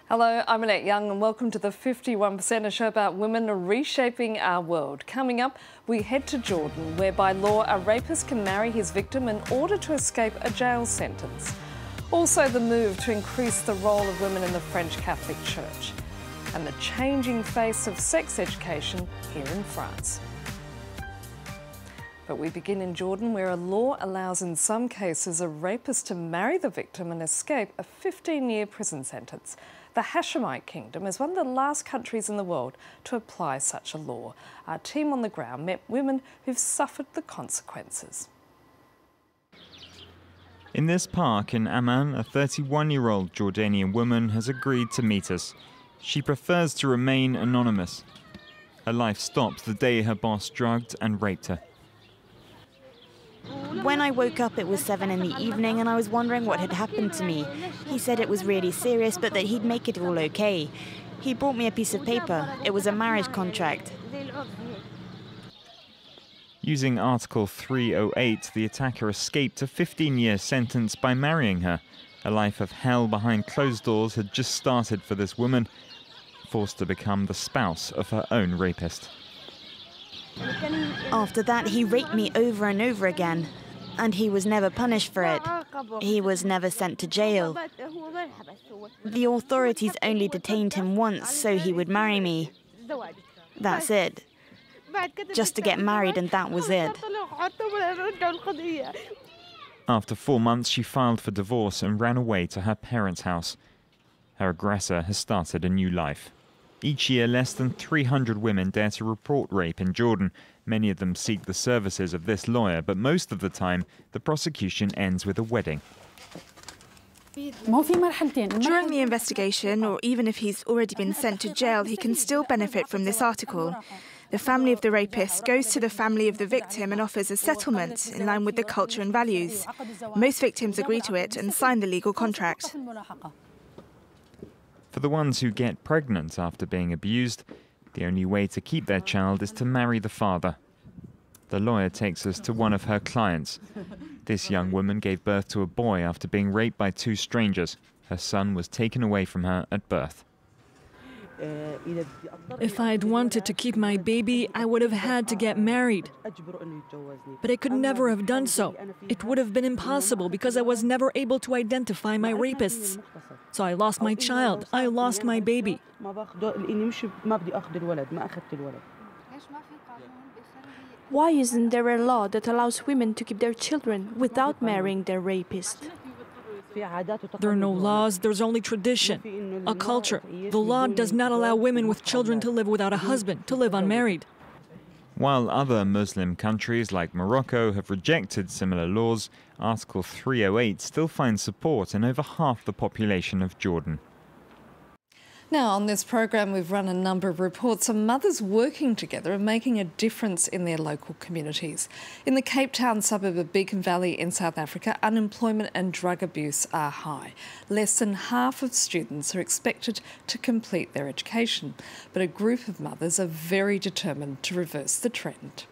Hello, I'm Annette Young and welcome to the 51%, a show about women reshaping our world. Coming up, we head to Jordan, where by law a rapist can marry his victim in order to escape a jail sentence. Also the move to increase the role of women in the French Catholic Church. And the changing face of sex education here in France. But we begin in Jordan, where a law allows in some cases a rapist to marry the victim and escape a 15-year prison sentence. The Hashemite Kingdom is one of the last countries in the world to apply such a law. Our team on the ground met women who've suffered the consequences. In this park in Amman, a 31-year-old Jordanian woman has agreed to meet us. She prefers to remain anonymous. Her life stopped the day her boss drugged and raped her. When I woke up, it was 7 in the evening and I was wondering what had happened to me. He said it was really serious, but that he'd make it all okay. He brought me a piece of paper. It was a marriage contract. Using Article 308, the attacker escaped a 15-year sentence by marrying her. A life of hell behind closed doors had just started for this woman, forced to become the spouse of her own rapist. After that, he raped me over and over again. And he was never punished for it. He was never sent to jail. The authorities only detained him once so he would marry me. That's it. Just to get married, and that was it. After 4 months, she filed for divorce and ran away to her parents' house. Her aggressor has started a new life. Each year, less than 300 women dare to report rape in Jordan. Many of them seek the services of this lawyer, but most of the time, the prosecution ends with a wedding. During the investigation, or even if he's already been sent to jail, he can still benefit from this article. The family of the rapist goes to the family of the victim and offers a settlement in line with the culture and values. Most victims agree to it and sign the legal contract. For the ones who get pregnant after being abused, the only way to keep their child is to marry the father. The lawyer takes us to one of her clients. This young woman gave birth to a boy after being raped by 2 strangers. Her son was taken away from her at birth. If I'd wanted to keep my baby, I would have had to get married. But I could never have done so. It would have been impossible because I was never able to identify my rapists. So I lost my child. I lost my baby. Why isn't there a law that allows women to keep their children without marrying their rapist? There are no laws, there's only tradition, a culture. The law does not allow women with children to live without a husband, to live unmarried. While other Muslim countries like Morocco have rejected similar laws, Article 308 still finds support in over half the population of Jordan. Now, on this program, we've run a number of reports on mothers working together and making a difference in their local communities. In the Cape Town suburb of Beacon Valley in South Africa, unemployment and drug abuse are high. Less than half of students are expected to complete their education, but a group of mothers are very determined to reverse the trend.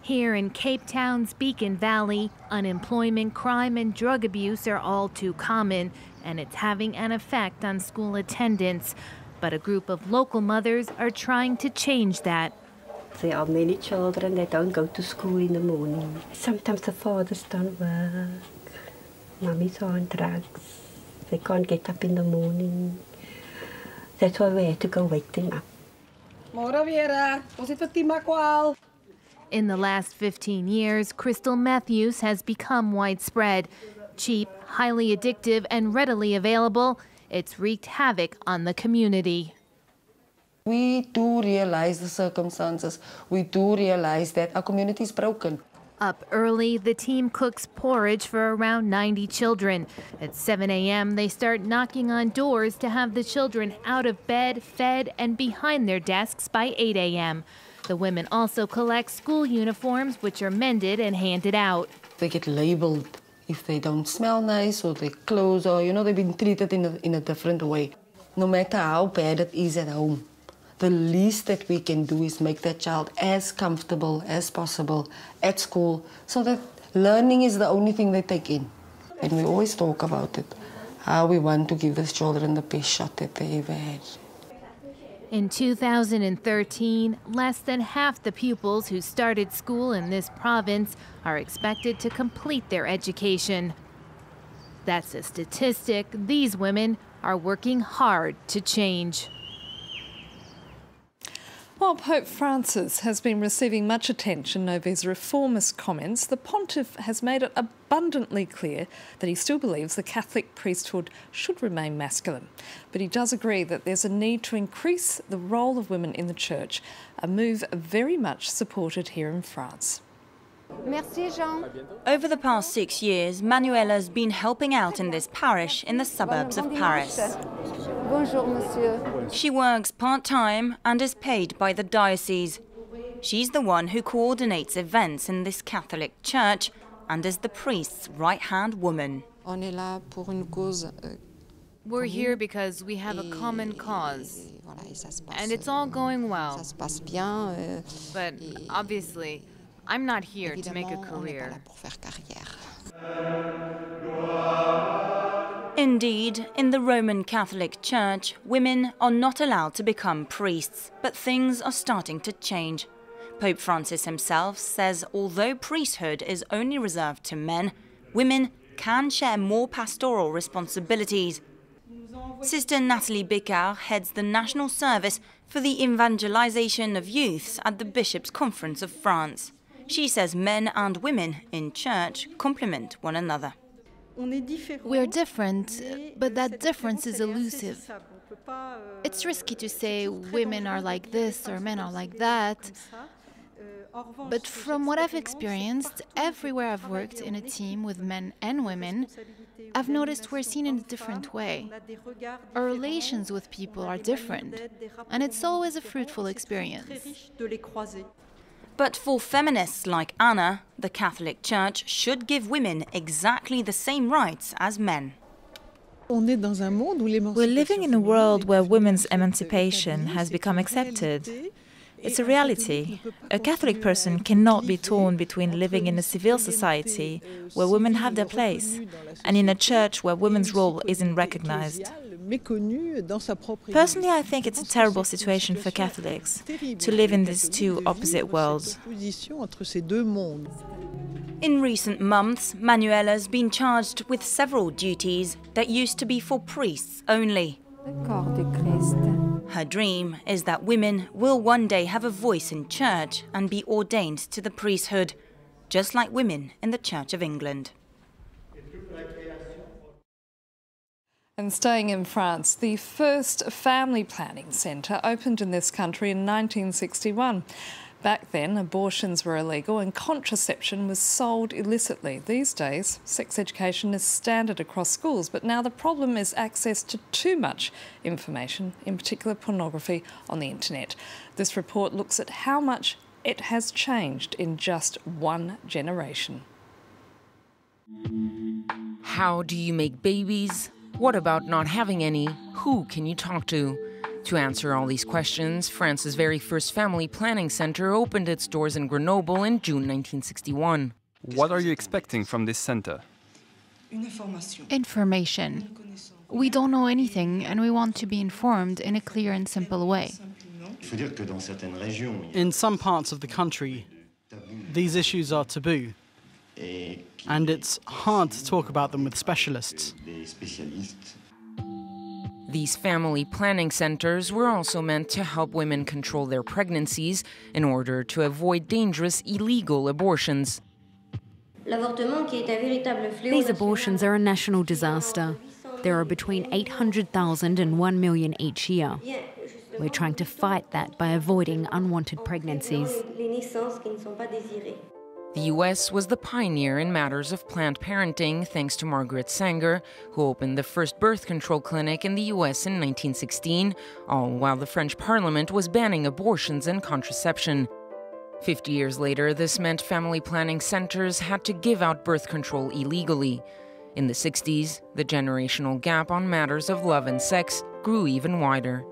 Here in Cape Town's Beacon Valley, unemployment, crime, and drug abuse are all too common, and it's having an effect on school attendance. But a group of local mothers are trying to change that. There are many children that don't go to school in the morning. Sometimes the fathers don't work. Mummies are on drugs. They can't get up in the morning. That's why we had to go wake them up. In the last 15 years, crystal meth use has become widespread. Cheap, highly addictive, and readily available, it's wreaked havoc on the community. We do realize the circumstances. We do realize that our community is broken. Up early, the team cooks porridge for around 90 children. At 7 a.m., they start knocking on doors to have the children out of bed, fed, and behind their desks by 8 a.m. The women also collect school uniforms, which are mended and handed out. They get labeled if they don't smell nice or their clothes, or, they've been treated in a different way. No matter how bad it is at home, the least that we can do is make that child as comfortable as possible at school, so that learning is the only thing they take in. And we always talk about it. how we want to give these children the best shot that they ever had. In 2013, less than half the pupils who started school in this province are expected to complete their education. That's a statistic these women are working hard to change. While Pope Francis has been receiving much attention over his reformist comments, the pontiff has made it abundantly clear that he still believes the Catholic priesthood should remain masculine. But he does agree that there's a need to increase the role of women in the church, a move very much supported here in France. Merci, Jean. Over the past 6 years, Manuela's been helping out in this parish in the suburbs of Paris. Bonjour, monsieur. She works part-time and is paid by the diocese. She's the one who coordinates events in this Catholic church and is the priest's right-hand woman. We're here because we have a common cause, and it's all going well. But obviously, I'm not here to make a career. Indeed, in the Roman Catholic Church, women are not allowed to become priests, but things are starting to change. Pope Francis himself says although priesthood is only reserved to men, women can share more pastoral responsibilities. Sister Nathalie Bicard heads the national service for the evangelization of youths at the Bishops' Conference of France. She says men and women in church complement one another. We're different, but that difference is elusive. It's risky to say women are like this or men are like that. But from what I've experienced, everywhere I've worked in a team with men and women, I've noticed we're seen in a different way. Our relations with people are different, and it's always a fruitful experience. But for feminists like Anna, the Catholic Church should give women exactly the same rights as men. We're living in a world where women's emancipation has become accepted. It's a reality. A Catholic person cannot be torn between living in a civil society where women have their place and in a church where women's role isn't recognized. Personally, I think it's a terrible situation for Catholics to live in these two opposite worlds. In recent months, Manuela's been charged with several duties that used to be for priests only. Her dream is that women will one day have a voice in church and be ordained to the priesthood, just like women in the Church of England. And staying in France, the first family planning centre opened in this country in 1961. Back then, abortions were illegal and contraception was sold illicitly. These days, sex education is standard across schools, but now the problem is access to too much information, in particular pornography, on the internet. This report looks at how much it has changed in just one generation. How do you make babies? What about not having any? Who can you talk to? To answer all these questions, France's very first family planning center opened its doors in Grenoble in June 1961. What are you expecting from this center? Information. We don't know anything and we want to be informed in a clear and simple way. In some parts of the country, these issues are taboo, and it's hard to talk about them with specialists. These family planning centers were also meant to help women control their pregnancies in order to avoid dangerous illegal abortions. These abortions are a national disaster. There are between 800,000 and 1 million each year. We're trying to fight that by avoiding unwanted pregnancies. The US was the pioneer in matters of planned parenting thanks to Margaret Sanger, who opened the first birth control clinic in the US in 1916, all while the French Parliament was banning abortions and contraception. 50 years later, this meant family planning centers had to give out birth control illegally. In the 60s, the generational gap on matters of love and sex grew even wider.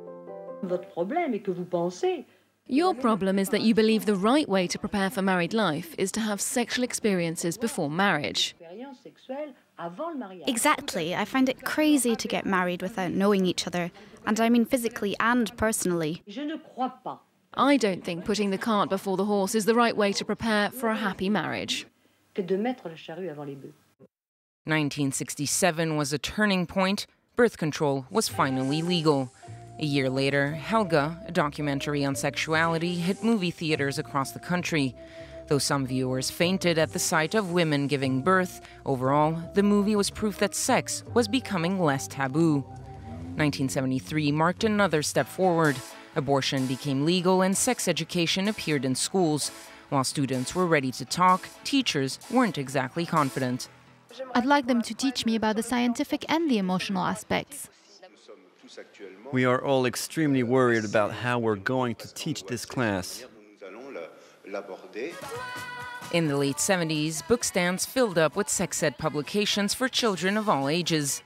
Your problem is that you believe the right way to prepare for married life is to have sexual experiences before marriage. Exactly. I find it crazy to get married without knowing each other, and I mean physically and personally. I don't think putting the cart before the horse is the right way to prepare for a happy marriage. 1967 was a turning point. Birth control was finally legal. A year later, Helga, a documentary on sexuality, hit movie theaters across the country. Though some viewers fainted at the sight of women giving birth, overall, the movie was proof that sex was becoming less taboo. 1973 marked another step forward. Abortion became legal and sex education appeared in schools. While students were ready to talk, teachers weren't exactly confident. I'd like them to teach me about the scientific and the emotional aspects. We are all extremely worried about how we're going to teach this class. In the late 70s, bookstands filled up with sex ed publications for children of all ages.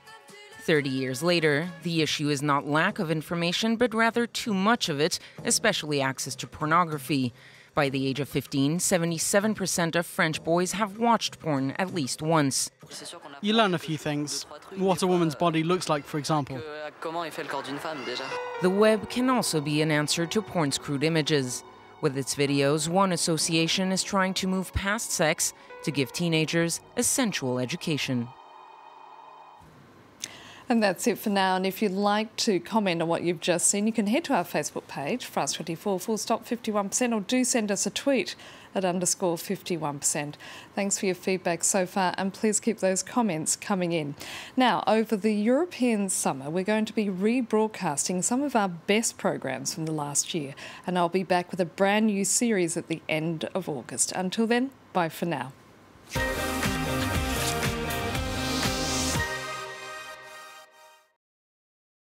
30 years later, the issue is not lack of information, but rather too much of it, especially access to pornography. By the age of 15, 77% of French boys have watched porn at least once. You learn a few things. What a woman's body looks like, for example. The web can also be an answer to porn's crude images. With its videos, one association is trying to move past sex to give teenagers a sensual education. And that's it for now. And if you'd like to comment on what you've just seen, you can head to our Facebook page, France24 _51%, or do send us a tweet at _51%. Thanks for your feedback so far, and please keep those comments coming in. Now, over the European summer, we're going to be rebroadcasting some of our best programs from the last year, and I'll be back with a brand new series at the end of August. Until then, bye for now.